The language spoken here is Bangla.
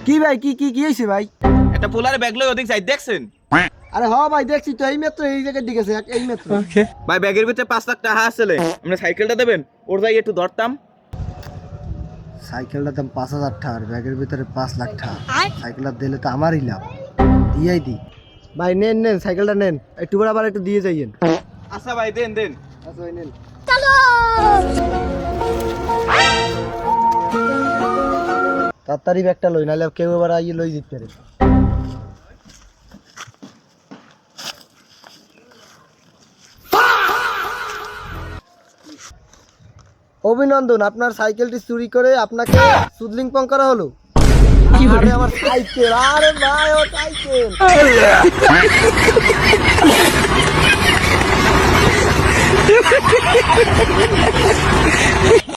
কি ভাই কি হয়েছে ভাই? একটা পোলারে ব্যাগ লই ওদিক যাই দেখছেন? আরে হ ভাই দেখছি তো, এই মাত্র এই জায়গায় দিকেছে এই মাত্র। ভাই ব্যাগের ভিতরে 5 লাখ টাকা আছে। আপনি সাইকেলটা দেবেন, ওর যাই একটু ধরতাম। সাইকেলটার দাম 5,000 টাকা, ব্যাগের ভিতরে 5 লাখ টাকা। সাইকেলটা দিলে তো আমারই লাভ, দিয়েই দি। ভাই নেন সাইকেলটা নেন, একটু করে আবার একটু দিয়ে যাইয়েন। আচ্ছা ভাই দেন। আচ্ছা ভাই নেন। তাড়াতাড়ি ব্যাগটা লই, নাহলে কেউ এবার আইয়ে লই দিতে পারে। অভিনন্দন, আপনার সাইকেলটি চুরি করে আপনাকে সুদলিং পং করা হলো। আরে আমার সাইকেল, আরে ভাই ও সাইকেল।